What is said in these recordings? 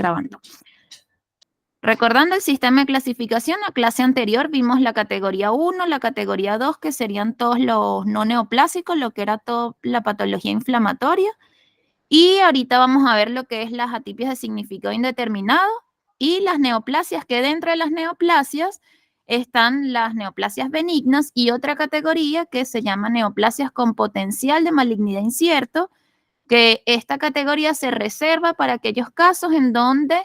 grabando. Recordando el sistema de clasificación, la clase anterior vimos la categoría 1, la categoría 2, que serían todos los no neoplásicos, lo que era toda la patología inflamatoria. Y ahorita vamos a ver lo que es las atipias de significado indeterminado y las neoplasias, que dentro de las neoplasias están las neoplasias benignas y otra categoría que se llama neoplasias con potencial de malignidad incierto, que esta categoría se reserva para aquellos casos en donde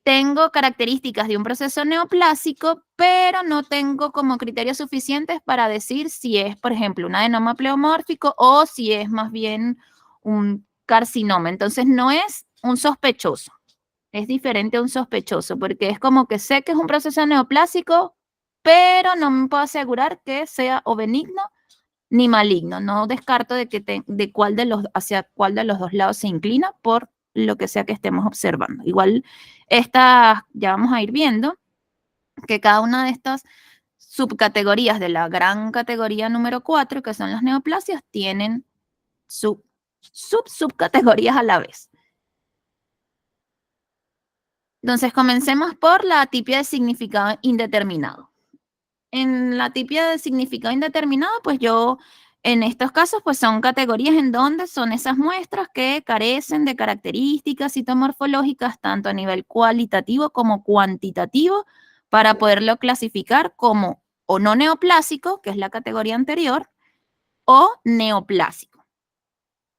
tengo características de un proceso neoplásico, pero no tengo como criterios suficientes para decir si es, por ejemplo, un adenoma pleomórfico o si es más bien un carcinoma. Entonces, no es un sospechoso. Es diferente a un sospechoso, porque es como que sé que es un proceso neoplásico, pero no me puedo asegurar que sea o benigno ni maligno. No descarto de que hacia cuál de los dos lados se inclina por lo que sea que estemos observando. Igual, ya vamos a ir viendo que cada una de estas subcategorías de la gran categoría número 4, que son las neoplasias, tienen subcategorías a la vez. Entonces, comencemos por la atipia de significado indeterminado. En la atipia de significado indeterminado, pues en estos casos, pues son categorías en donde son esas muestras que carecen de características citomorfológicas, tanto a nivel cualitativo como cuantitativo, para poderlo clasificar como o no neoplásico, que es la categoría anterior, o neoplásico.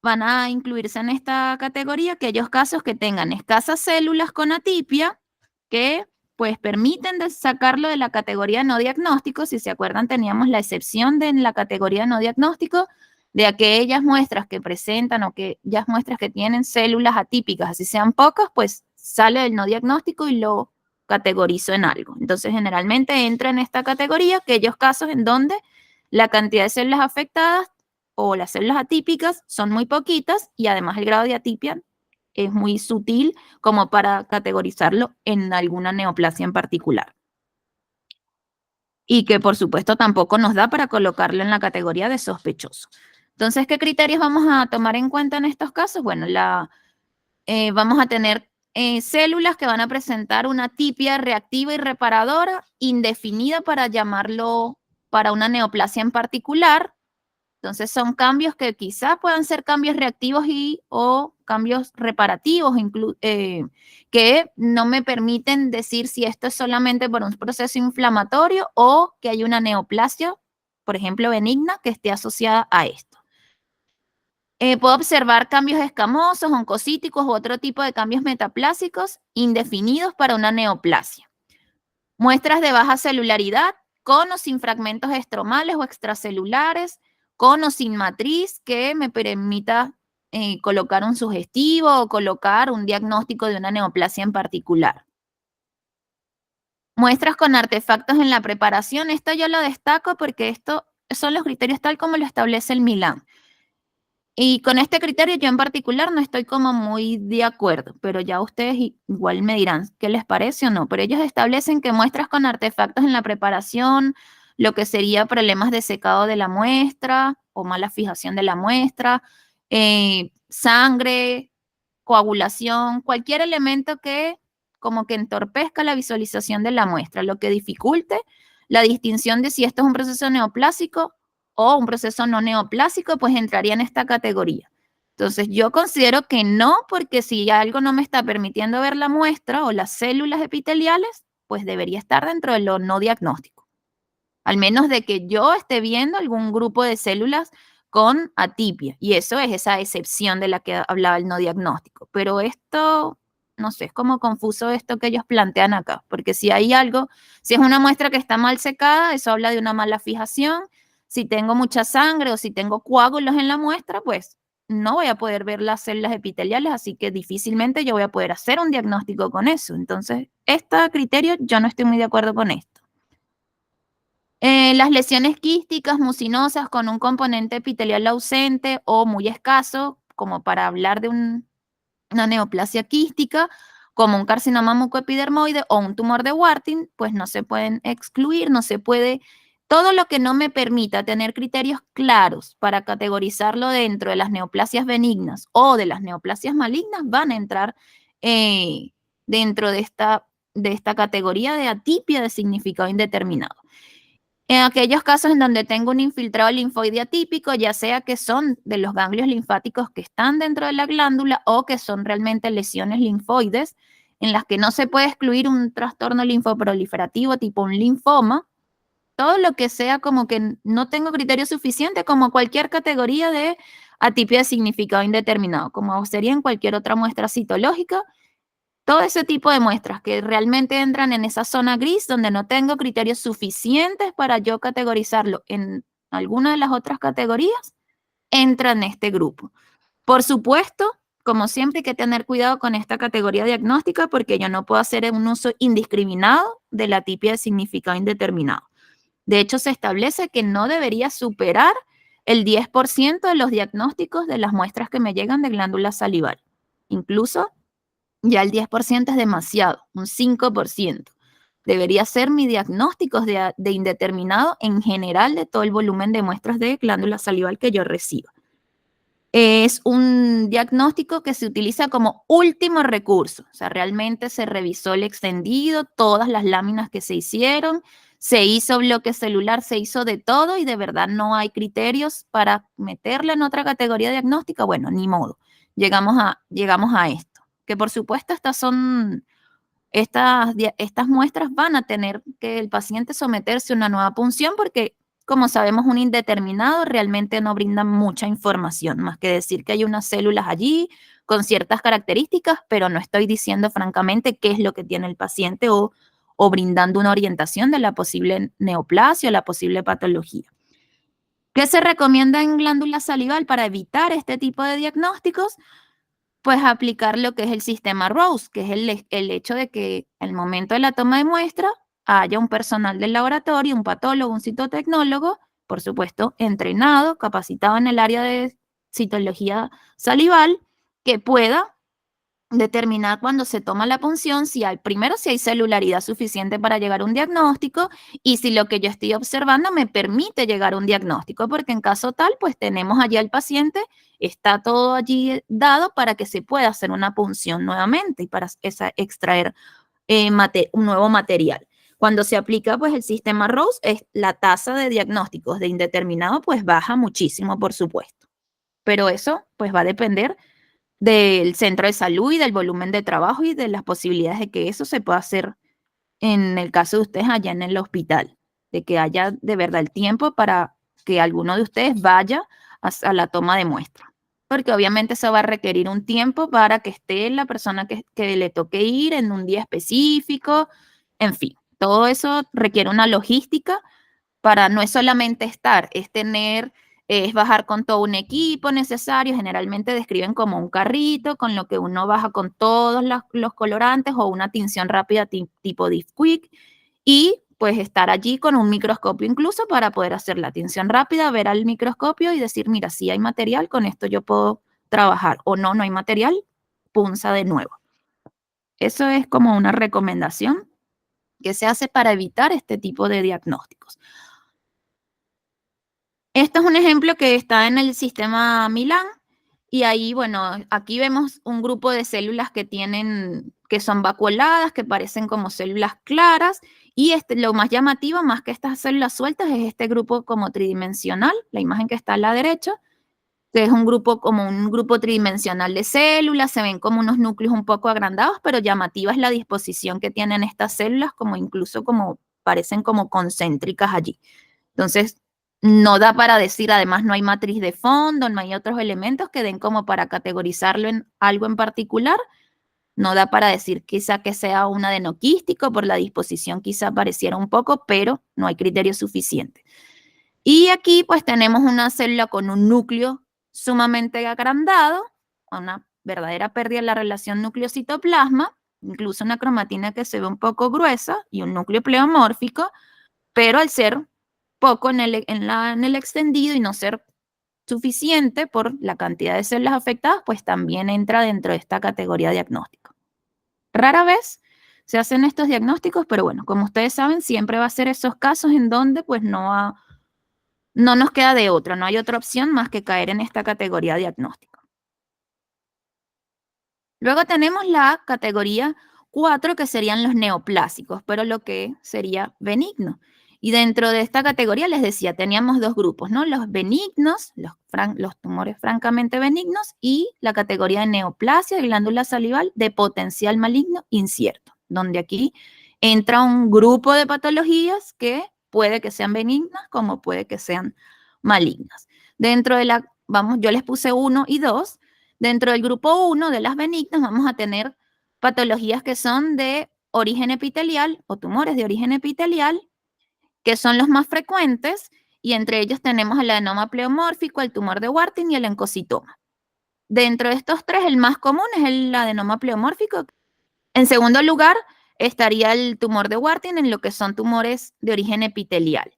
Van a incluirse en esta categoría aquellos casos que tengan escasas células con atipia, que pues permiten sacarlo de la categoría no diagnóstico. Si se acuerdan, teníamos la excepción de la categoría no diagnóstico de aquellas muestras que presentan o aquellas muestras que tienen células atípicas, así sean pocas, pues sale del no diagnóstico y lo categorizo en algo. Entonces, generalmente entra en esta categoría aquellos casos en donde la cantidad de células afectadas o las células atípicas son muy poquitas y además el grado de atipia es muy sutil como para categorizarlo en alguna neoplasia en particular. Y que por supuesto tampoco nos da para colocarlo en la categoría de sospechoso. Entonces, ¿qué criterios vamos a tomar en cuenta en estos casos? Bueno, vamos a tener células que van a presentar una atipia reactiva y reparadora indefinida para llamarlo para una neoplasia en particular. Entonces son cambios que quizás puedan ser cambios reactivos o cambios reparativos, que no me permiten decir si esto es solamente por un proceso inflamatorio o que hay una neoplasia, por ejemplo, benigna, que esté asociada a esto. Puedo observar cambios escamosos, oncocíticos u otro tipo de cambios metaplásicos indefinidos para una neoplasia. Muestras de baja celularidad, con o sin fragmentos estromales o extracelulares, con o sin matriz, que me permita colocar un sugestivo o colocar un diagnóstico de una neoplasia en particular. Muestras con artefactos en la preparación. Esto yo lo destaco porque estos son los criterios tal como lo establece el Milán. Y con este criterio yo en particular no estoy como muy de acuerdo, pero ya ustedes igual me dirán qué les parece o no. Pero ellos establecen que muestras con artefactos en la preparación, lo que sería problemas de secado de la muestra o mala fijación de la muestra, sangre, coagulación, cualquier elemento que como que entorpezca la visualización de la muestra, lo que dificulte la distinción de si esto es un proceso neoplásico o un proceso no neoplásico, pues entraría en esta categoría. Entonces, yo considero que no, porque si algo no me está permitiendo ver la muestra o las células epiteliales, pues debería estar dentro de lo no diagnóstico. Al menos de que yo esté viendo algún grupo de células con atipia. Y eso es esa excepción de la que hablaba el no diagnóstico. Pero esto, no sé, es como confuso esto que ellos plantean acá. Porque si hay algo, si es una muestra que está mal secada, eso habla de una mala fijación. Si tengo mucha sangre o si tengo coágulos en la muestra, pues no voy a poder ver las células epiteliales, así que difícilmente yo voy a poder hacer un diagnóstico con eso. Entonces, este criterio yo no estoy muy de acuerdo con esto. Las lesiones quísticas, mucinosas con un componente epitelial ausente o muy escaso, como para hablar de una neoplasia quística, como un carcinoma mucoepidermoide o un tumor de Warthin, pues no se pueden excluir, no se puede. Todo lo que no me permita tener criterios claros para categorizarlo dentro de las neoplasias benignas o de las neoplasias malignas van a entrar eh, dentro de esta categoría de atipia de significado indeterminado. En aquellos casos en donde tengo un infiltrado linfoide atípico, ya sea que son de los ganglios linfáticos que están dentro de la glándula o que son realmente lesiones linfoides en las que no se puede excluir un trastorno linfoproliferativo tipo un linfoma, todo lo que sea como que no tengo criterio suficiente, como cualquier categoría de atipia de significado indeterminado, como sería en cualquier otra muestra citológica, todo ese tipo de muestras que realmente entran en esa zona gris donde no tengo criterios suficientes para yo categorizarlo en alguna de las otras categorías, entran en este grupo. Por supuesto, como siempre, hay que tener cuidado con esta categoría diagnóstica porque yo no puedo hacer un uso indiscriminado de la atipia de significado indeterminado. De hecho, se establece que no debería superar el 10% de los diagnósticos de las muestras que me llegan de glándula salival. Incluso ya el 10% es demasiado, un 5%. Debería ser mi diagnóstico de indeterminado en general de todo el volumen de muestras de glándula salival que yo reciba. Es un diagnóstico que se utiliza como último recurso, o sea, realmente se revisó el extendido, todas las láminas que se hicieron, se hizo bloque celular, se hizo de todo y de verdad no hay criterios para meterla en otra categoría diagnóstica. Bueno, ni modo, llegamos a esto, que por supuesto estas muestras van a tener que el paciente someterse a una nueva punción porque, como sabemos, un indeterminado realmente no brinda mucha información, más que decir que hay unas células allí con ciertas características, pero no estoy diciendo francamente qué es lo que tiene el paciente o brindando una orientación de la posible neoplasia o la posible patología. ¿Qué se recomienda en glándula salival para evitar este tipo de diagnósticos? Pues aplicar lo que es el sistema Rose, que es el hecho de que al momento de la toma de muestra haya un personal del laboratorio, un patólogo, un citotecnólogo, por supuesto, entrenado, capacitado en el área de citología salival, que pueda determinar cuando se toma la punción primero si hay celularidad suficiente para llegar a un diagnóstico y si lo que yo estoy observando me permite llegar a un diagnóstico, porque en caso tal, pues tenemos allí al paciente, está todo allí dado para que se pueda hacer una punción nuevamente y para extraer un nuevo material. Cuando se aplica pues el sistema Rose, la tasa de diagnósticos de indeterminado pues baja muchísimo, por supuesto. Pero eso pues va a depender del centro de salud y del volumen de trabajo y de las posibilidades de que eso se pueda hacer en el caso de ustedes allá en el hospital, de que haya de verdad el tiempo para que alguno de ustedes vaya a la toma de muestra. Porque obviamente eso va a requerir un tiempo para que esté la persona que le toque ir en un día específico, en fin, todo eso requiere una logística para no es solamente estar, es tener, es bajar con todo un equipo necesario, generalmente describen como un carrito con lo que uno baja con todos los colorantes o una tinción rápida tipo Diff Quick y pues estar allí con un microscopio incluso para poder hacer la tinción rápida, ver al microscopio y decir, mira, si hay material, con esto yo puedo trabajar o no, no hay material, punza de nuevo. Eso es como una recomendación que se hace para evitar este tipo de diagnósticos. Esto es un ejemplo que está en el sistema Milan y ahí, bueno, aquí vemos un grupo de células que son vacuoladas, que parecen como células claras y lo más llamativo, más que estas células sueltas, es este grupo como tridimensional, la imagen que está a la derecha, que es un grupo tridimensional de células, se ven como unos núcleos un poco agrandados, pero llamativa es la disposición que tienen estas células, como incluso como parecen como concéntricas allí. Entonces, no da para decir, además no hay matriz de fondo, no hay otros elementos que den como para categorizarlo en algo en particular. No da para decir quizá que sea un adenoquístico, por la disposición quizá pareciera un poco, pero no hay criterio suficiente. Y aquí pues tenemos una célula con un núcleo sumamente agrandado, una verdadera pérdida en la relación núcleo-citoplasma, incluso una cromatina que se ve un poco gruesa y un núcleo pleomórfico, pero al ser poco en el extendido y no ser suficiente por la cantidad de células afectadas, pues también entra dentro de esta categoría diagnóstica. Rara vez se hacen estos diagnósticos, pero bueno, como ustedes saben, siempre va a ser esos casos en donde pues no nos queda de otra, no hay otra opción más que caer en esta categoría diagnóstica. Luego tenemos la categoría 4, que serían los neoplásicos, pero lo que sería benigno. Y dentro de esta categoría, les decía, teníamos dos grupos, ¿no? Los benignos, los tumores francamente benignos, y la categoría de neoplasia de glándula salival de potencial maligno incierto, donde aquí entra un grupo de patologías que puede que sean benignas como puede que sean malignas. Dentro de yo les puse 1 y 2. Dentro del grupo 1 de las benignas vamos a tener patologías que son de origen epitelial o tumores de origen epitelial, que son los más frecuentes, y entre ellos tenemos el adenoma pleomórfico, el tumor de Warthin y el encocitoma. Dentro de estos tres, el más común es el adenoma pleomórfico. En segundo lugar, estaría el tumor de Warthin en lo que son tumores de origen epitelial.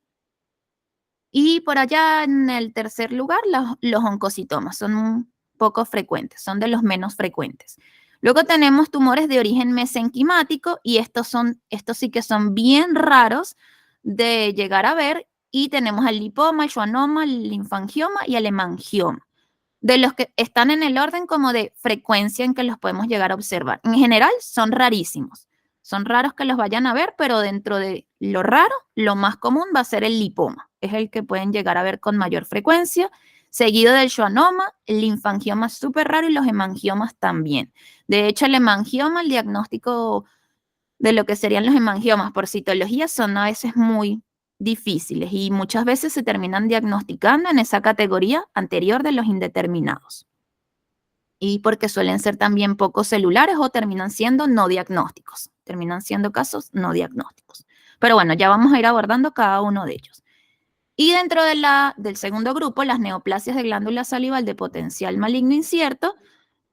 Y por allá en el tercer lugar, los oncocitomas son un poco frecuentes, son de los menos frecuentes. Luego tenemos tumores de origen mesenquimático, y estos sí que son bien raros de llegar a ver, y tenemos el lipoma, el schwannoma, el linfangioma y el hemangioma, de los que están en el orden como de frecuencia en que los podemos llegar a observar. En general son rarísimos, son raros que los vayan a ver, pero dentro de lo raro, lo más común va a ser el lipoma, es el que pueden llegar a ver con mayor frecuencia, seguido del schwannoma. El linfangioma es súper raro y los hemangiomas también. De hecho, el hemangioma, el diagnóstico de lo que serían los hemangiomas por citología son a veces muy difíciles y muchas veces se terminan diagnosticando en esa categoría anterior de los indeterminados. Y porque suelen ser también poco celulares o terminan siendo no diagnósticos. Terminan siendo casos no diagnósticos. Pero bueno, ya vamos a ir abordando cada uno de ellos. Y dentro del segundo grupo, las neoplasias de glándula salival de potencial maligno incierto,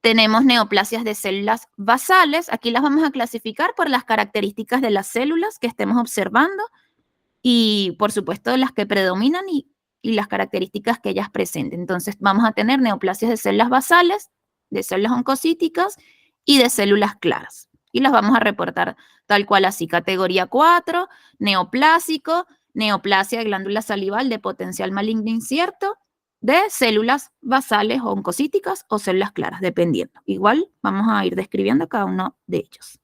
tenemos neoplasias de células basales. Aquí las vamos a clasificar por las características de las células que estemos observando y, por supuesto, las que predominan y las características que ellas presenten. Entonces, vamos a tener neoplasias de células basales, de células oncocíticas y de células claras. Y las vamos a reportar tal cual así. Categoría 4, neoplásico, neoplasia de glándula salival de potencial maligno incierto, de células basales o oncocíticas o células claras, dependiendo. Igual vamos a ir describiendo cada uno de ellos.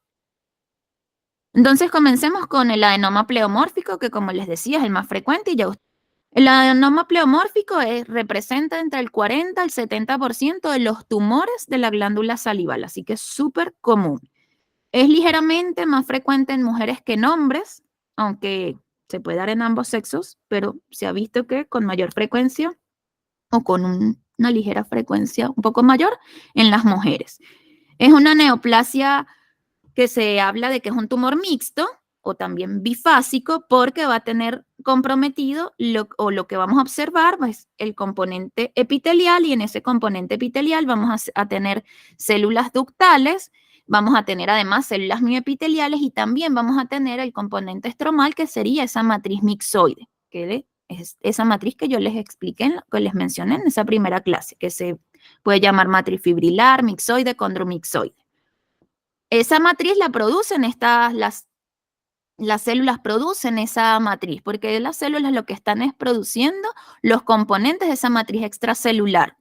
Entonces comencemos con el adenoma pleomórfico, que como les decía es el más frecuente. Y el adenoma pleomórfico representa entre el 40 al 70% de los tumores de la glándula salival, así que es súper común. Es ligeramente más frecuente en mujeres que en hombres, aunque se puede dar en ambos sexos, pero se ha visto que con mayor frecuencia o con una ligera frecuencia un poco mayor en las mujeres. Es una neoplasia que se habla de que es un tumor mixto o también bifásico, porque va a tener comprometido lo que vamos a observar, pues, el componente epitelial, y en ese componente epitelial vamos a tener células ductales, vamos a tener además células mioepiteliales, y también vamos a tener el componente estromal, que sería esa matriz mixoide, que es esa matriz que yo les expliqué, que les mencioné en esa primera clase, que se puede llamar matriz fibrilar, mixoide, condromixoide. Esa matriz la producen las células producen esa matriz, porque las células lo que están es produciendo los componentes de esa matriz extracelular.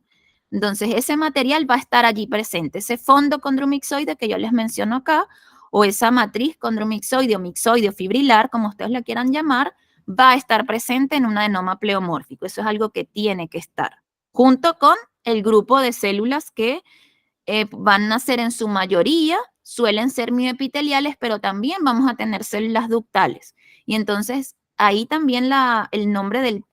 Entonces, ese material va a estar allí presente, ese fondo condromixoide que yo les menciono acá, o esa matriz condromixoide o mixoide o fibrilar, como ustedes la quieran llamar, va a estar presente en un adenoma pleomórfico. Eso es algo que tiene que estar, junto con el grupo de células que van a ser en su mayoría, suelen ser mioepiteliales, pero también vamos a tener células ductales. Y entonces ahí también el nombre de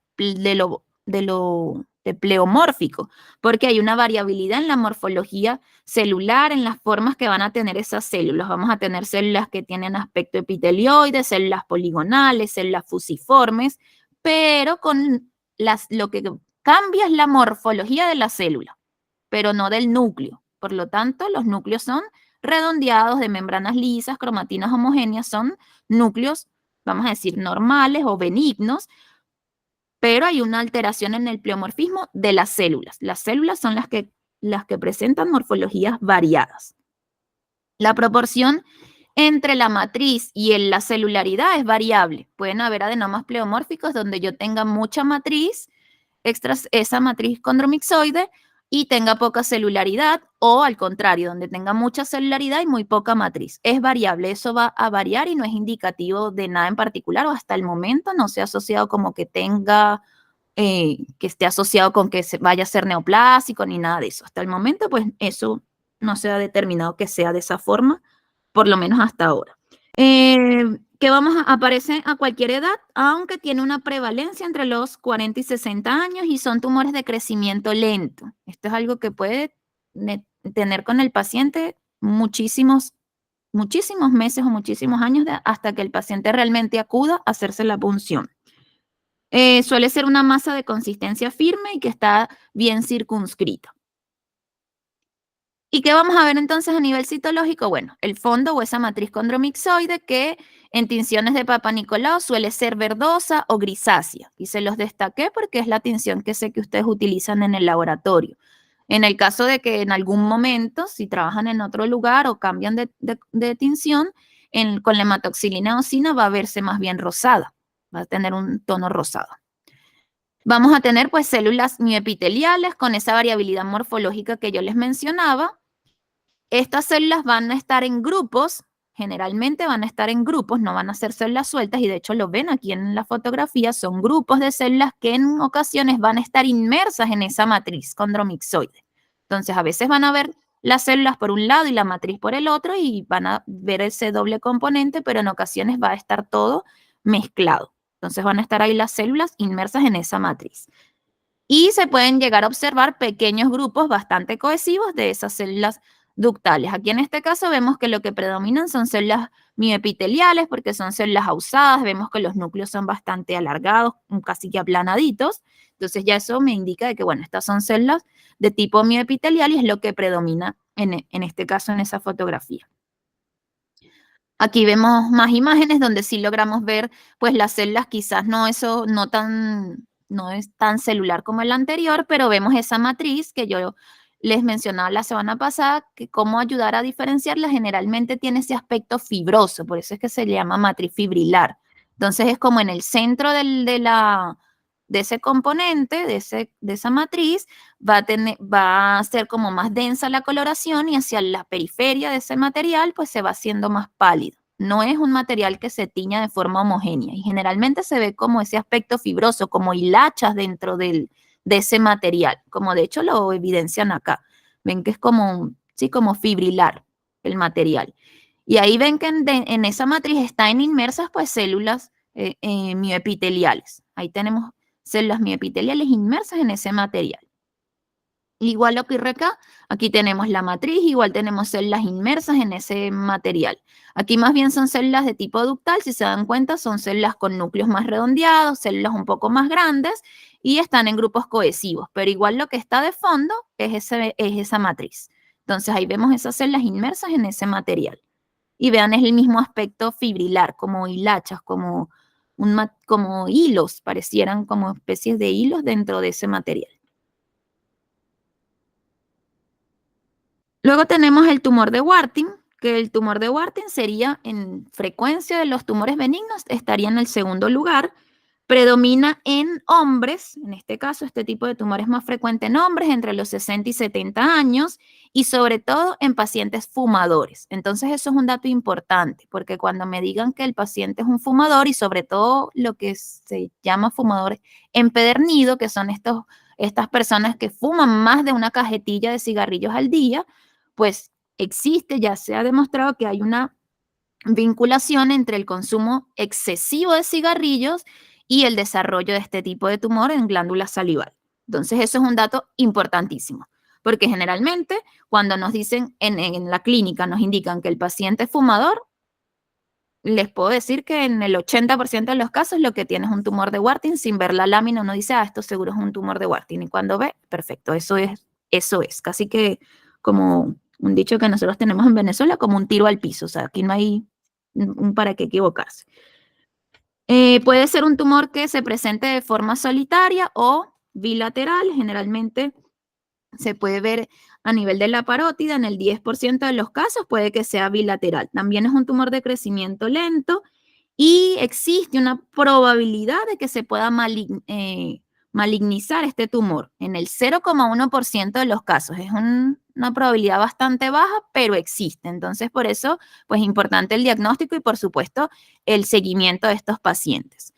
pleomórfico, porque hay una variabilidad en la morfología celular, en las formas que van a tener esas células. Vamos a tener células que tienen aspecto epitelioide, células poligonales, células fusiformes, pero lo que cambia es la morfología de la célula, pero no del núcleo. Por lo tanto, los núcleos son redondeados, de membranas lisas, cromatinas homogéneas, son núcleos, vamos a decir, normales o benignos, pero hay una alteración en el pleomorfismo de las células. Las células son las que presentan morfologías variadas. La proporción entre la matriz y la celularidad es variable. Pueden haber adenomas pleomórficos donde yo tenga mucha matriz, esa matriz condromixoide, y tenga poca celularidad, o al contrario, donde tenga mucha celularidad y muy poca matriz. Es variable, eso va a variar y no es indicativo de nada en particular, o hasta el momento no se ha asociado como que tenga, que esté asociado con que se vaya a ser neoplásico ni nada de eso. Hasta el momento, pues eso no se ha determinado que sea de esa forma, por lo menos hasta ahora. Que aparece a cualquier edad, aunque tiene una prevalencia entre los 40 y 60 años y son tumores de crecimiento lento. Esto es algo que puede tener con el paciente muchísimos meses o muchísimos años hasta que el paciente realmente acuda a hacerse la punción. Suele ser una masa de consistencia firme y que está bien circunscrita. ¿Y qué vamos a ver entonces a nivel citológico? Bueno, el fondo o esa matriz condromixoide que en tinciones de Papa Nicolau suele ser verdosa o grisácea. Y se los destaqué porque es la tinción que sé que ustedes utilizan en el laboratorio. En el caso de que en algún momento, si trabajan en otro lugar o cambian de tinción, con la hematoxilina eosina va a verse más bien rosada, va a tener un tono rosado. Vamos a tener pues células mioepiteliales con esa variabilidad morfológica que yo les mencionaba. Estas células van a estar en grupos, generalmente van a estar en grupos, no van a ser células sueltas, y de hecho lo ven aquí en la fotografía, son grupos de células que en ocasiones van a estar inmersas en esa matriz condromixoide. Entonces a veces van a ver las células por un lado y la matriz por el otro y van a ver ese doble componente, pero en ocasiones va a estar todo mezclado. Entonces van a estar ahí las células inmersas en esa matriz. Y se pueden llegar a observar pequeños grupos bastante cohesivos de esas células ductales. Aquí en este caso vemos que lo que predominan son células mioepiteliales porque son células ausadas, vemos que los núcleos son bastante alargados, casi que aplanaditos. Entonces ya eso me indica de que, bueno, estas son células de tipo mioepitelial y es lo que predomina en este caso en esa fotografía. Aquí vemos más imágenes donde sí logramos ver, pues las células quizás no es tan celular como el anterior, pero vemos esa matriz que yo les mencionaba la semana pasada, que cómo ayudar a diferenciarla, generalmente tiene ese aspecto fibroso, por eso es que se le llama matriz fibrilar. Entonces es como en el centro de ese componente, de esa matriz, va a ser como más densa la coloración y hacia la periferia de ese material pues se va haciendo más pálido. No es un material que se tiña de forma homogénea y generalmente se ve como ese aspecto fibroso, como hilachas dentro de ese material, como de hecho lo evidencian acá. Ven que es como, sí, como fibrilar el material. Y ahí ven que en esa matriz están inmersas pues células mioepiteliales. Ahí tenemos células mioepiteliales inmersas en ese material. Igual lo que ocurre acá, aquí tenemos la matriz, igual tenemos células inmersas en ese material. Aquí más bien son células de tipo ductal, si se dan cuenta son células con núcleos más redondeados, células un poco más grandes y están en grupos cohesivos, pero igual lo que está de fondo es esa matriz. Entonces ahí vemos esas células inmersas en ese material. Y vean, es el mismo aspecto fibrilar, como hilachas, como hilos, parecieran como especies de hilos dentro de ese material. Luego tenemos el tumor de Warthin, que el tumor de Warthin sería en frecuencia de los tumores benignos, estaría en el segundo lugar. Predomina en hombres, en este caso este tipo de tumor es más frecuente en hombres entre los 60 y 70 años y sobre todo en pacientes fumadores. Entonces eso es un dato importante porque cuando me digan que el paciente es un fumador y sobre todo lo que se llama fumador empedernido, que son estas personas que fuman más de una cajetilla de cigarrillos al día, pues existe, ya se ha demostrado que hay una vinculación entre el consumo excesivo de cigarrillos y el desarrollo de este tipo de tumor en glándula salival. Entonces, eso es un dato importantísimo, porque generalmente cuando nos dicen en la clínica, nos indican que el paciente es fumador, les puedo decir que en el 80% de los casos lo que tiene es un tumor de Warthin. Sin ver la lámina uno dice, esto seguro es un tumor de Warthin. Y cuando ve, perfecto, eso es. Casi que como un dicho que nosotros tenemos en Venezuela, como un tiro al piso. O sea, aquí no hay para qué equivocarse. Puede ser un tumor que se presente de forma solitaria o bilateral. Generalmente se puede ver a nivel de la parótida, en el 10% de los casos puede que sea bilateral. También es un tumor de crecimiento lento y existe una probabilidad de que se pueda malignizar este tumor en el 0,1% de los casos. Es una probabilidad bastante baja, pero existe. Entonces, por eso, pues, importante el diagnóstico y, por supuesto, el seguimiento de estos pacientes.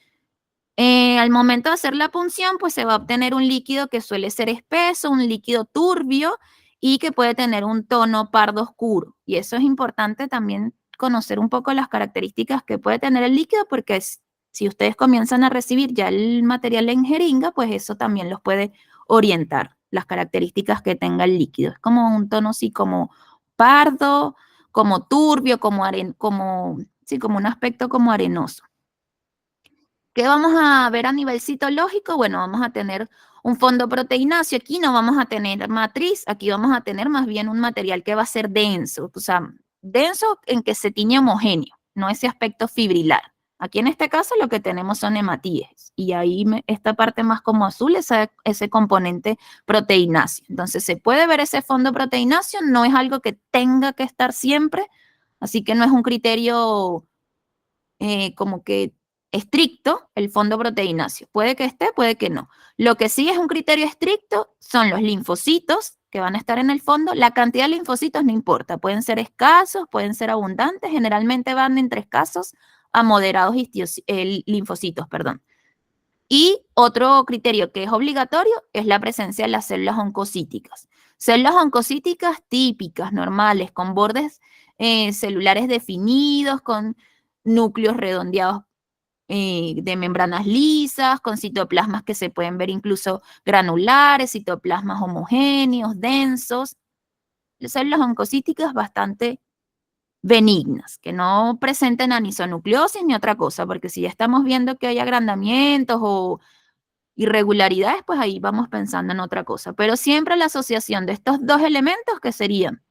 Al momento de hacer la punción, pues se va a obtener un líquido que suele ser espeso, un líquido turbio y que puede tener un tono pardo oscuro. Y eso es importante también conocer un poco las características que puede tener el líquido, porque si ustedes comienzan a recibir ya el material en jeringa, pues eso también los puede orientar, las características que tenga el líquido. Es como un tono así como pardo, como turbio, sí, como un aspecto como arenoso. ¿Qué vamos a ver a nivel citológico? Bueno, vamos a tener un fondo proteináceo. Aquí no vamos a tener matriz, aquí vamos a tener más bien un material que va a ser denso, o sea, denso en que se tiñe homogéneo, no ese aspecto fibrilar. Aquí en este caso lo que tenemos son hematíes y ahí esta parte más como azul es ese componente proteináceo. Entonces se puede ver ese fondo proteináceo, no es algo que tenga que estar siempre, así que no es un criterio como que estricto el fondo proteináceo. Puede que esté, puede que no. Lo que sí es un criterio estricto son los linfocitos que van a estar en el fondo. La cantidad de linfocitos no importa, pueden ser escasos, pueden ser abundantes, generalmente van entre escasos a moderados linfocitos, perdón. Y otro criterio que es obligatorio es la presencia de las células oncocíticas. Células oncocíticas típicas, normales, con bordes celulares definidos, con núcleos redondeados de membranas lisas, con citoplasmas que se pueden ver incluso granulares, citoplasmas homogéneos, densos. Células oncocíticas bastante benignas, que no presenten anisonucleosis ni otra cosa, porque si ya estamos viendo que hay agrandamientos o irregularidades, pues ahí vamos pensando en otra cosa. Pero siempre la asociación de estos dos elementos, que serían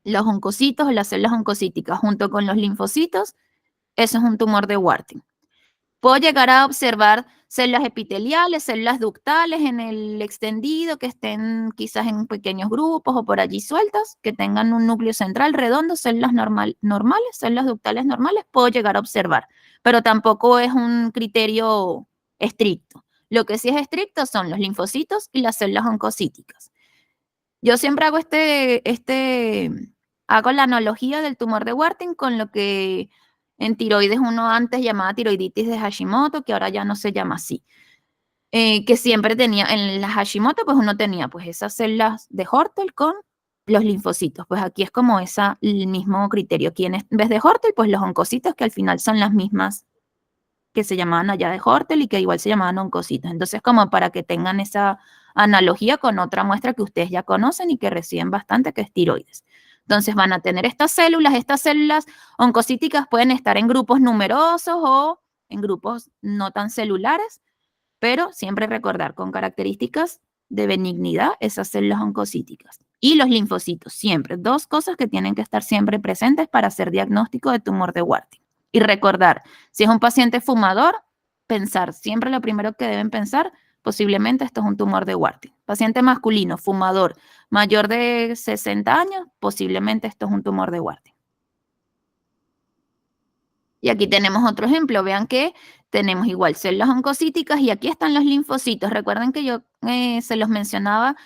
los oncocitos o las células oncocíticas junto con los linfocitos, eso es un tumor de Warthin. Puedo llegar a observar células epiteliales, células ductales en el extendido, que estén quizás en pequeños grupos o por allí sueltas, que tengan un núcleo central redondo, células normales, células ductales normales, puedo llegar a observar, pero tampoco es un criterio estricto. Lo que sí es estricto son los linfocitos y las células oncocíticas. Yo siempre hago la analogía del tumor de Warthin con lo que en tiroides uno antes llamaba tiroiditis de Hashimoto, que ahora ya no se llama así. Que siempre tenía, en la Hashimoto, pues uno tenía pues esas células de Hortel con los linfocitos. Pues aquí es como el mismo criterio. Aquí en vez de Hortel, pues los oncocitos, que al final son las mismas que se llamaban allá de Hortel y que igual se llamaban oncocitos. Entonces, como para que tengan esa analogía con otra muestra que ustedes ya conocen y que reciben bastante, que es tiroides. Entonces van a tener estas células oncocíticas pueden estar en grupos numerosos o en grupos no tan celulares, pero siempre recordar con características de benignidad esas células oncocíticas. Y los linfocitos, siempre. Dos cosas que tienen que estar siempre presentes para hacer diagnóstico de tumor de Warthin. Y recordar, si es un paciente fumador, pensar, siempre lo primero que deben pensar, posiblemente esto es un tumor de Warthin. Paciente masculino, fumador, mayor de 60 años, posiblemente esto es un tumor de Warthin. Y aquí tenemos otro ejemplo, vean que tenemos igual células oncocíticas y aquí están los linfocitos. Recuerden que yo se los mencionaba,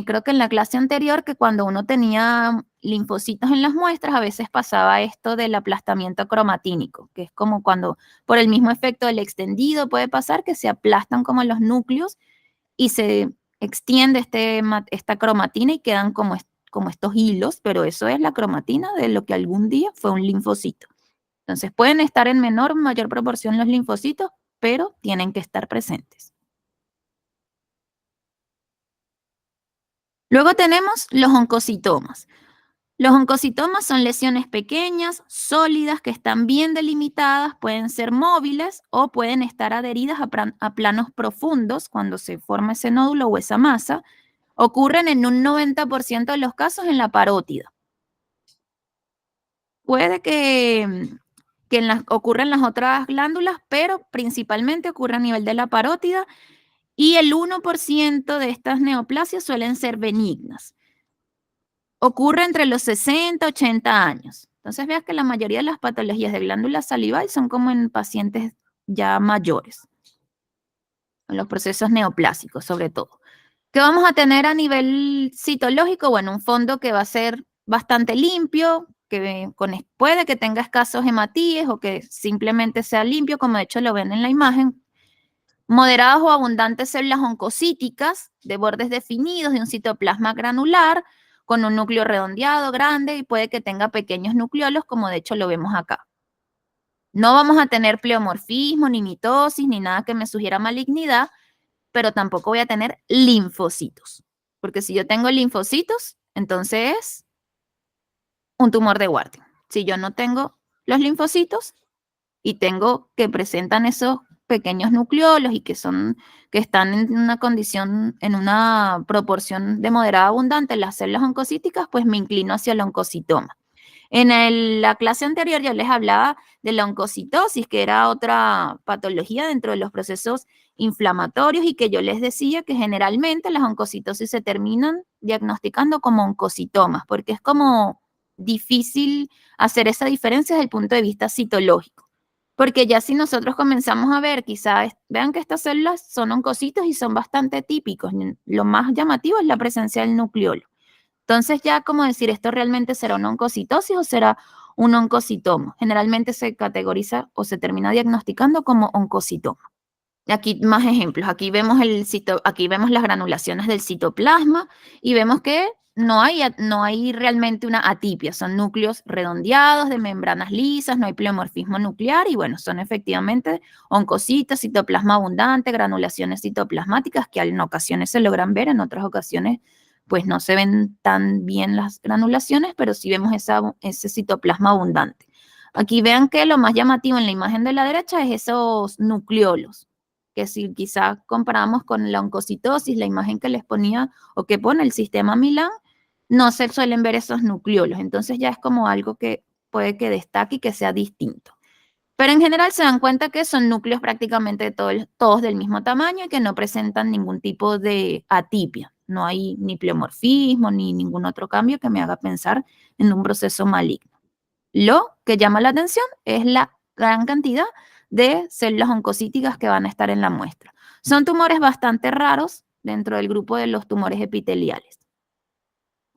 creo que en la clase anterior, que cuando uno tenía linfocitos en las muestras, a veces pasaba esto del aplastamiento cromatínico, que es como cuando por el mismo efecto del extendido puede pasar que se aplastan como los núcleos y se extiende esta cromatina y quedan como estos hilos, pero eso es la cromatina de lo que algún día fue un linfocito. Entonces pueden estar en menor o mayor proporción los linfocitos, pero tienen que estar presentes. Luego tenemos los oncocitomas. Los oncocitomas son lesiones pequeñas, sólidas, que están bien delimitadas, pueden ser móviles o pueden estar adheridas a planos profundos cuando se forma ese nódulo o esa masa. Ocurren en un 90% de los casos en la parótida. Puede que ocurra en las otras glándulas, pero principalmente ocurre a nivel de la parótida y el 1% de estas neoplasias suelen ser benignas. Ocurre entre los 60 y 80 años. Entonces veas que la mayoría de las patologías de glándula salival son como en pacientes ya mayores. los procesos neoplásicos sobre todo. ¿Qué vamos a tener a nivel citológico? Bueno, un fondo que va a ser bastante limpio, que puede que tenga escasos hematíes o que simplemente sea limpio, como de hecho lo ven en la imagen. Moderadas o abundantes células oncocíticas de bordes definidos de un citoplasma granular con un núcleo redondeado, grande y puede que tenga pequeños nucleolos, como de hecho lo vemos acá. No vamos a tener pleomorfismo, ni mitosis, ni nada que me sugiera malignidad, pero tampoco voy a tener linfocitos. Porque si yo tengo linfocitos, entonces es un tumor de Warthin. Si yo no tengo los linfocitos y tengo que presentan esos pequeños nucleolos y que están en una condición, en una proporción de moderada abundante, las células oncocíticas, pues me inclino hacia el oncocitoma. En la clase anterior yo les hablaba de la oncocitosis, que era otra patología dentro de los procesos inflamatorios y que yo les decía que generalmente las oncocitosis se terminan diagnosticando como oncocitomas, porque es como difícil hacer esa diferencia desde el punto de vista citológico. Porque ya si nosotros comenzamos a ver, quizás vean que estas células son oncocitos y son bastante típicos. Lo más llamativo es la presencia del nucleolo. Entonces ya como decir, ¿esto realmente será una oncocitosis o será un oncocitoma? Generalmente se categoriza o se termina diagnosticando como oncocitoma. Aquí más ejemplos. Aquí vemos, aquí vemos las granulaciones del citoplasma y vemos que no hay realmente una atipia. Son núcleos redondeados de membranas lisas, no hay pleomorfismo nuclear y bueno, son efectivamente oncocitos, citoplasma abundante, granulaciones citoplasmáticas que en ocasiones se logran ver, en otras ocasiones pues no se ven tan bien las granulaciones, pero sí vemos ese citoplasma abundante. Aquí vean que lo más llamativo en la imagen de la derecha es esos nucleolos, que si quizá comparamos con la oncocitosis, la imagen que les ponía o que pone el sistema Milan, no se suelen ver esos nucleolos. Entonces ya es como algo que puede que destaque y que sea distinto. Pero en general se dan cuenta que son núcleos prácticamente todos del mismo tamaño y que no presentan ningún tipo de atipia. No hay ni pleomorfismo ni ningún otro cambio que me haga pensar en un proceso maligno. Lo que llama la atención es la gran cantidad de células oncocíticas que van a estar en la muestra. Son tumores bastante raros dentro del grupo de los tumores epiteliales.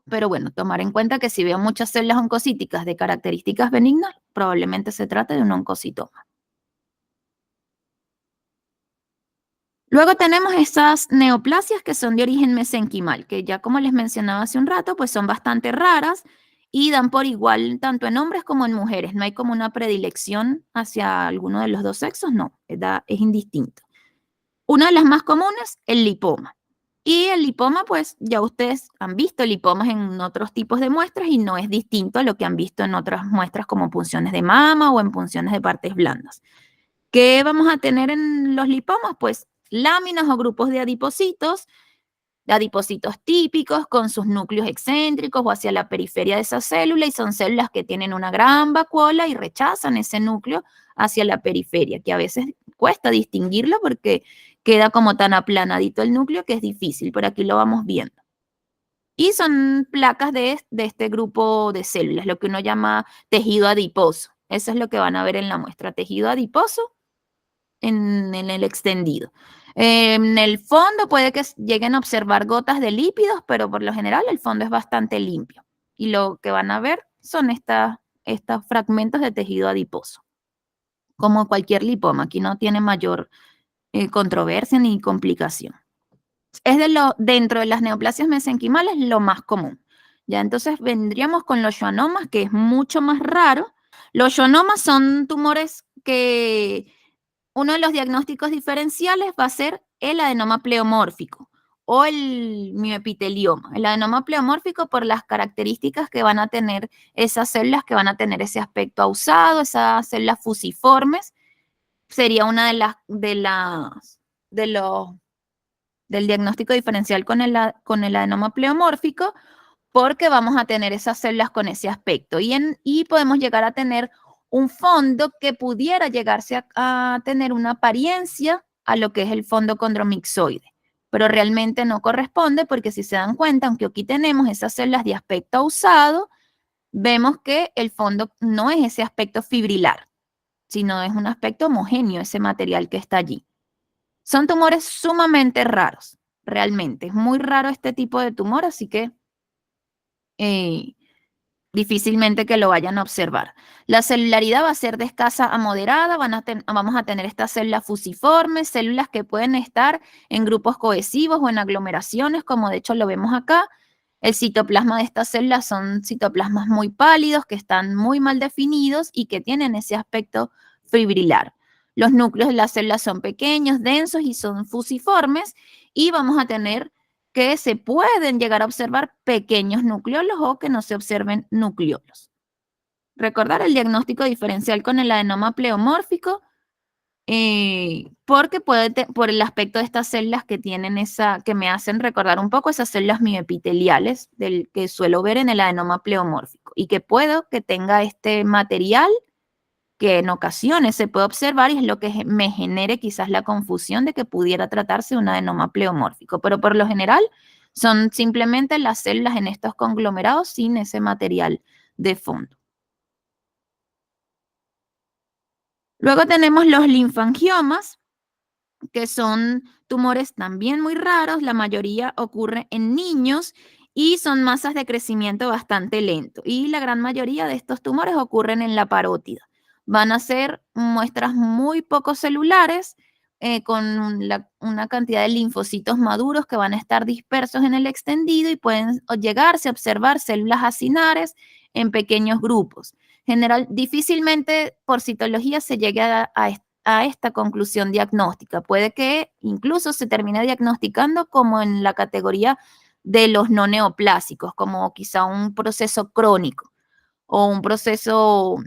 Pero bueno, tomar en cuenta que si veo muchas células oncocíticas de características benignas, probablemente se trate de un oncocitoma. Luego tenemos esas neoplasias que son de origen mesenquimal, que ya como les mencionaba hace un rato, pues son bastante raras y dan por igual tanto en hombres como en mujeres. No hay como una predilección hacia alguno de los dos sexos, no, es indistinto. Una de las más comunes, el lipoma. Y el lipoma, pues ya ustedes han visto lipomas en otros tipos de muestras y no es distinto a lo que han visto en otras muestras como punciones de mama o en punciones de partes blandas. ¿Qué vamos a tener en los lipomas? Pues láminas o grupos de adipocitos típicos con sus núcleos excéntricos o hacia la periferia de esa célula y son células que tienen una gran vacuola y rechazan ese núcleo hacia la periferia, que a veces cuesta distinguirlo porque queda como tan aplanadito el núcleo que es difícil, pero aquí lo vamos viendo. Y son placas de este grupo de células, lo que uno llama tejido adiposo. Eso es lo que van a ver en la muestra, tejido adiposo en el extendido. En el fondo puede que lleguen a observar gotas de lípidos, pero por lo general el fondo es bastante limpio. Y lo que van a ver son estos fragmentos de tejido adiposo. Como cualquier lipoma, aquí no tiene mayor controversia ni complicación. Es dentro de las neoplasias mesenquimales lo más común. Ya entonces vendríamos con los schwannomas, que es mucho más raro. Los schwannomas son tumores que uno de los diagnósticos diferenciales va a ser el adenoma pleomórfico o el mioepitelioma. El adenoma pleomórfico por las características que van a tener esas células que van a tener ese aspecto ausado, esas células fusiformes, sería una de los del diagnóstico diferencial con el adenoma pleomórfico, porque vamos a tener esas células con ese aspecto y podemos llegar a tener un fondo que pudiera llegarse a tener una apariencia a lo que es el fondo condromixoide, pero realmente no corresponde porque si se dan cuenta, aunque aquí tenemos esas células de aspecto ausado, vemos que el fondo no es ese aspecto fibrilar, sino es un aspecto homogéneo, ese material que está allí. Son tumores sumamente raros, realmente. Es muy raro este tipo de tumor, así que eh, difícilmente que lo vayan a observar. La celularidad va a ser de escasa a moderada, vamos a tener estas células fusiformes, células que pueden estar en grupos cohesivos o en aglomeraciones, como de hecho lo vemos acá. El citoplasma de estas células son citoplasmas muy pálidos, que están muy mal definidos y que tienen ese aspecto fibrilar. Los núcleos de las células son pequeños, densos y son fusiformes, y vamos a tener que se pueden llegar a observar pequeños nucleolos o que no se observen nucleolos. Recordar el diagnóstico diferencial con el adenoma pleomórfico, porque por el aspecto de estas células que tienen que me hacen recordar un poco esas células mioepiteliales del que suelo ver en el adenoma pleomórfico y que puedo que tenga este material que en ocasiones se puede observar y es lo que me genere quizás la confusión de que pudiera tratarse de un adenoma pleomórfico, pero por lo general son simplemente las células en estos conglomerados sin ese material de fondo. Luego tenemos los linfangiomas, que son tumores también muy raros, la mayoría ocurre en niños y son masas de crecimiento bastante lento. Y la gran mayoría de estos tumores ocurren en la parótida. Van a ser muestras muy poco celulares, con una cantidad de linfocitos maduros que van a estar dispersos en el extendido y pueden llegarse a observar células acinares en pequeños grupos. Difícilmente por citología se llegue a esta conclusión diagnóstica. Puede que incluso se termine diagnosticando como en la categoría de los no neoplásicos, como quizá un proceso crónico o un proceso,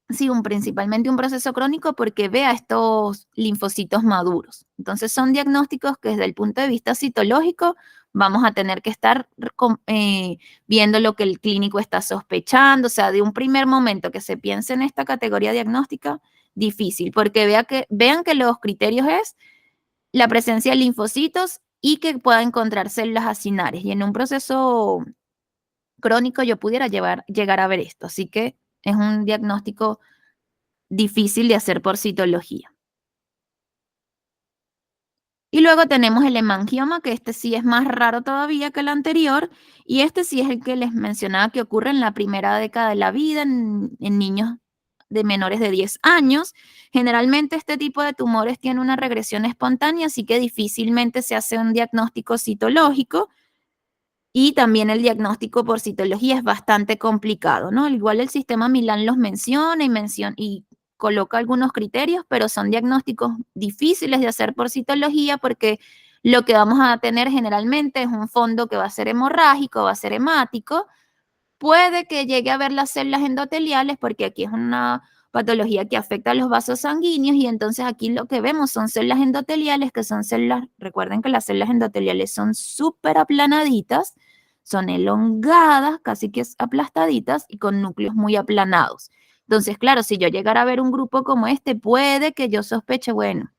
sí, principalmente un proceso crónico porque vea estos linfocitos maduros. Entonces son diagnósticos que desde el punto de vista citológico vamos a tener que estar viendo lo que el clínico está sospechando, o sea, de un primer momento que se piense en esta categoría diagnóstica, difícil, porque vean que los criterios es la presencia de linfocitos y que pueda encontrar células acinares. Y en un proceso crónico yo pudiera llegar a ver esto. Así que es un diagnóstico difícil de hacer por citología. Y luego tenemos el hemangioma, que este sí es más raro todavía que el anterior, y este sí es el que les mencionaba que ocurre en la primera década de la vida en niños de menores de 10 años. Generalmente este tipo de tumores tiene una regresión espontánea, así que difícilmente se hace un diagnóstico citológico. Y también el diagnóstico por citología es bastante complicado, ¿no? Igual el sistema Milán los menciona y coloca algunos criterios, pero son diagnósticos difíciles de hacer por citología porque lo que vamos a tener generalmente es un fondo que va a ser hemorrágico, va a ser hemático. Puede que llegue a ver las células endoteliales porque aquí es una patología que afecta a los vasos sanguíneos y entonces aquí lo que vemos son células endoteliales que son células, recuerden que las células endoteliales son súper aplanaditas, son elongadas, casi que aplastaditas y con núcleos muy aplanados. Entonces, claro, si yo llegara a ver un grupo como este, puede que yo sospeche, bueno,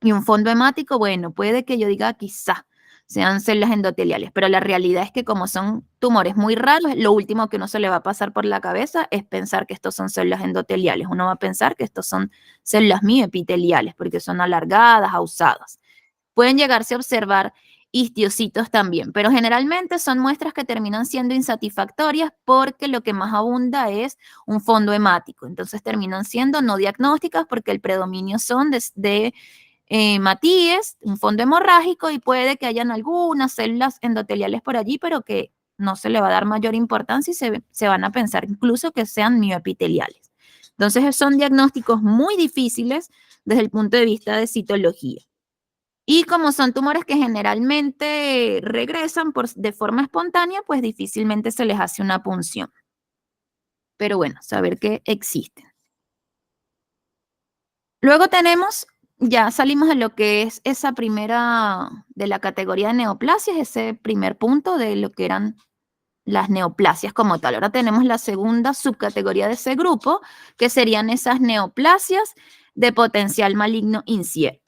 y un fondo hemático, bueno, puede que yo diga quizá sean células endoteliales, pero la realidad es que como son tumores muy raros, lo último que uno se le va a pasar por la cabeza es pensar que estos son células endoteliales. Uno va a pensar que estos son células mioepiteliales porque son alargadas, ausadas. Pueden llegarse a observar histiocitos también, pero generalmente son muestras que terminan siendo insatisfactorias porque lo que más abunda es un fondo hemático. Entonces terminan siendo no diagnósticas porque el predominio son de matíes, un fondo hemorrágico y puede que hayan algunas células endoteliales por allí, pero que no se le va a dar mayor importancia y se van a pensar incluso que sean mioepiteliales. Entonces son diagnósticos muy difíciles desde el punto de vista de citología. Y como son tumores que generalmente regresan de forma espontánea, pues difícilmente se les hace una punción. Pero bueno, saber que existen. Luego ya salimos de lo que es esa primera, de la categoría de neoplasias, ese primer punto de lo que eran las neoplasias como tal. Ahora tenemos la segunda subcategoría de ese grupo, que serían esas neoplasias de potencial maligno incierto.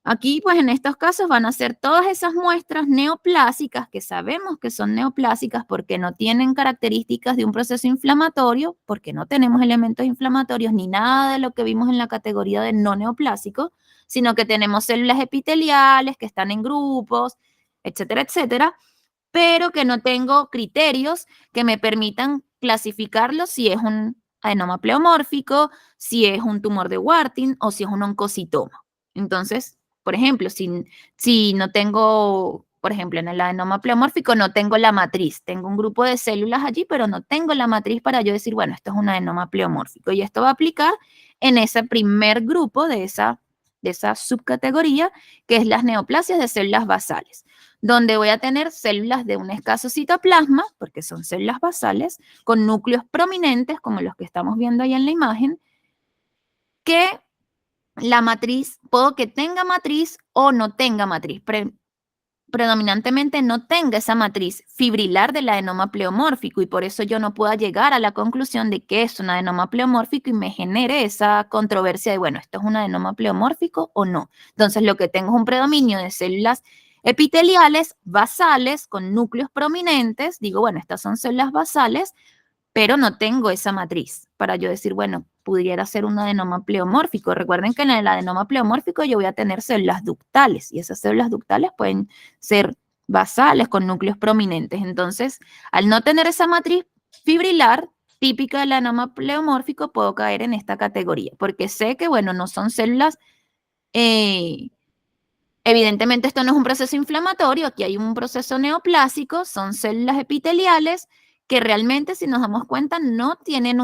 Aquí, pues en estos casos van a ser todas esas muestras neoplásicas que sabemos que son neoplásicas porque no tienen características de un proceso inflamatorio, porque no tenemos elementos inflamatorios ni nada de lo que vimos en la categoría de no neoplásico, sino que tenemos células epiteliales que están en grupos, etcétera, etcétera, pero que no tengo criterios que me permitan clasificarlo si es un adenoma pleomórfico, si es un tumor de Warthin o si es un oncocitoma. Entonces, por ejemplo, si no tengo, por ejemplo, en el adenoma pleomórfico no tengo la matriz, tengo un grupo de células allí, pero no tengo la matriz para yo decir, bueno, esto es un adenoma pleomórfico. Y esto va a aplicar en ese primer grupo de esa subcategoría, que es las neoplasias de células basales, donde voy a tener células de un escaso citoplasma, porque son células basales, con núcleos prominentes, como los que estamos viendo ahí en la imagen, que la matriz, puedo que tenga matriz o no tenga matriz, predominantemente no tenga esa matriz fibrilar del adenoma pleomórfico, y por eso yo no pueda llegar a la conclusión de que es un adenoma pleomórfico y me genere esa controversia de, bueno, ¿esto es un adenoma pleomórfico o no? Entonces lo que tengo es un predominio de células epiteliales, basales, con núcleos prominentes. Digo, bueno, estas son células basales, pero no tengo esa matriz para yo decir, bueno, pudiera ser un adenoma pleomórfico. Recuerden que en el adenoma pleomórfico yo voy a tener células ductales, y esas células ductales pueden ser basales con núcleos prominentes. Entonces, al no tener esa matriz fibrilar típica del adenoma pleomórfico, puedo caer en esta categoría, porque sé que, bueno, no son células, evidentemente esto no es un proceso inflamatorio, aquí hay un proceso neoplásico, son células epiteliales que realmente, si nos damos cuenta, no tienen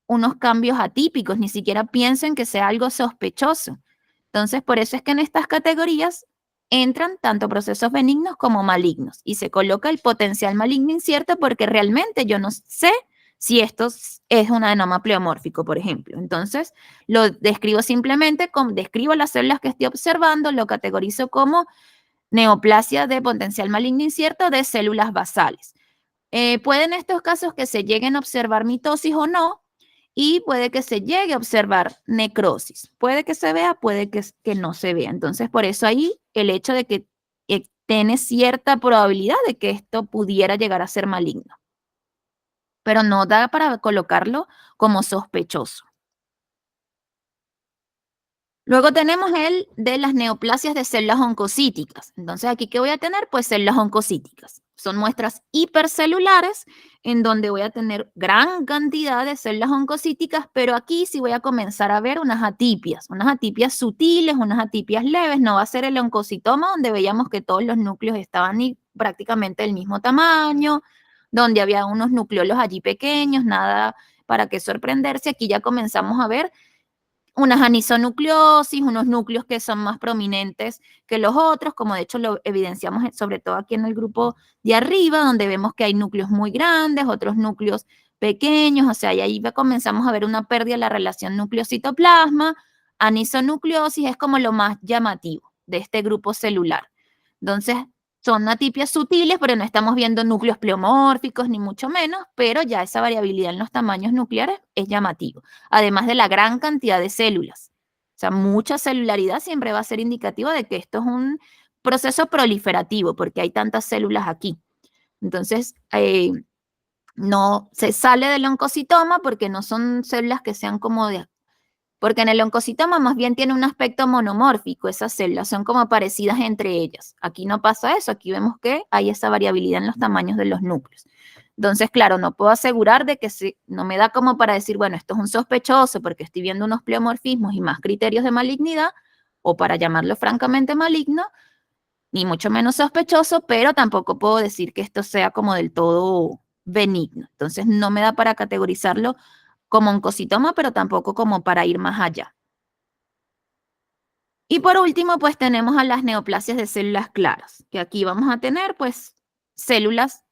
unos cambios atípicos, ni siquiera piensen que sea algo sospechoso. Entonces, por eso es que en estas categorías entran tanto procesos benignos como malignos, y se coloca el potencial maligno incierto porque realmente yo no sé si esto es un adenoma pleomórfico, por ejemplo. Entonces, lo describo simplemente, describo las células que estoy observando, lo categorizo como neoplasia de potencial maligno incierto de células basales. Puede en estos casos que se lleguen a observar mitosis o no, y puede que se llegue a observar necrosis. Puede que se vea, puede que no se vea. Entonces, por eso ahí el hecho de que tiene cierta probabilidad de que esto pudiera llegar a ser maligno, pero no da para colocarlo como sospechoso. Luego tenemos el de las neoplasias de células oncocíticas. Entonces, ¿aquí qué voy a tener? Pues células oncocíticas. Son muestras hipercelulares en donde voy a tener gran cantidad de células oncocíticas, pero aquí sí voy a comenzar a ver unas atipias sutiles, unas atipias leves. No va a ser el oncocitoma donde veíamos que todos los núcleos estaban prácticamente del mismo tamaño, donde había unos nucleolos allí pequeños, nada para qué sorprenderse. Aquí ya comenzamos a ver unas anisonucleosis, unos núcleos que son más prominentes que los otros, como de hecho lo evidenciamos sobre todo aquí en el grupo de arriba, donde vemos que hay núcleos muy grandes, otros núcleos pequeños, o sea, y ahí comenzamos a ver una pérdida de la relación núcleo-citoplasma. Anisonucleosis es como lo más llamativo de este grupo celular. Entonces, son atipias sutiles, pero no estamos viendo núcleos pleomórficos, ni mucho menos, pero ya esa variabilidad en los tamaños nucleares es llamativo, además de la gran cantidad de células. O sea, mucha celularidad siempre va a ser indicativo de que esto es un proceso proliferativo, porque hay tantas células aquí. Entonces, no se sale del oncocitoma porque no son células que sean como porque en el oncocitoma más bien tiene un aspecto monomórfico, esas células son como parecidas entre ellas. Aquí no pasa eso, aquí vemos que hay esa variabilidad en los tamaños de los núcleos. Entonces, claro, no puedo asegurar de que no me da como para decir, bueno, esto es un sospechoso porque estoy viendo unos pleomorfismos y más criterios de malignidad, o para llamarlo francamente maligno, ni mucho menos sospechoso, pero tampoco puedo decir que esto sea como del todo benigno. Entonces, no me da para categorizarlo como oncocitoma, pero tampoco como para ir más allá. Y por último, pues tenemos a las neoplasias de células claras, que aquí vamos a tener pues células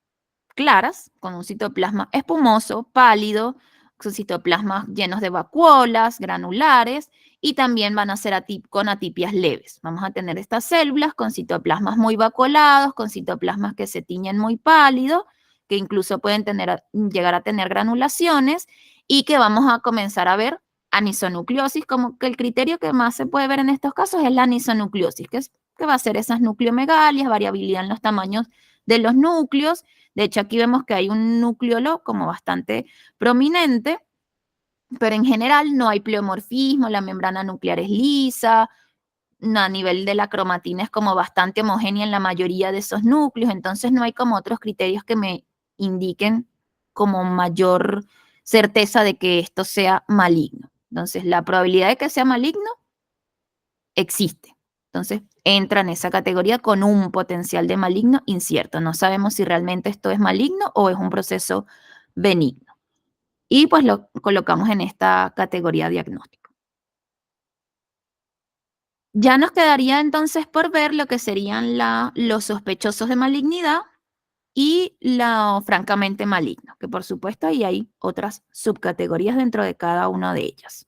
claras con un citoplasma espumoso, pálido, con citoplasmas llenos de vacuolas, granulares, y también van a ser con atipias leves. Vamos a tener estas células con citoplasmas muy vacuolados, con citoplasmas que se tiñen muy pálido, que incluso pueden llegar a tener granulaciones, y que vamos a comenzar a ver anisonucleosis, como que el criterio que más se puede ver en estos casos es la anisonucleosis, que va a ser esas nucleomegalias, variabilidad en los tamaños de los núcleos. De hecho, aquí vemos que hay un núcleolo como bastante prominente, pero en general no hay pleomorfismo, la membrana nuclear es lisa, a nivel de la cromatina es como bastante homogénea en la mayoría de esos núcleos, entonces no hay como otros criterios que me indiquen como mayor certeza de que esto sea maligno. Entonces, la probabilidad de que sea maligno existe. Entonces, entra en esa categoría con un potencial de maligno incierto. No sabemos si realmente esto es maligno o es un proceso benigno. Y pues lo colocamos en esta categoría diagnóstico. Ya nos quedaría entonces por ver lo que serían los sospechosos de malignidad y lo francamente maligno, que por supuesto ahí hay otras subcategorías dentro de cada una de ellas.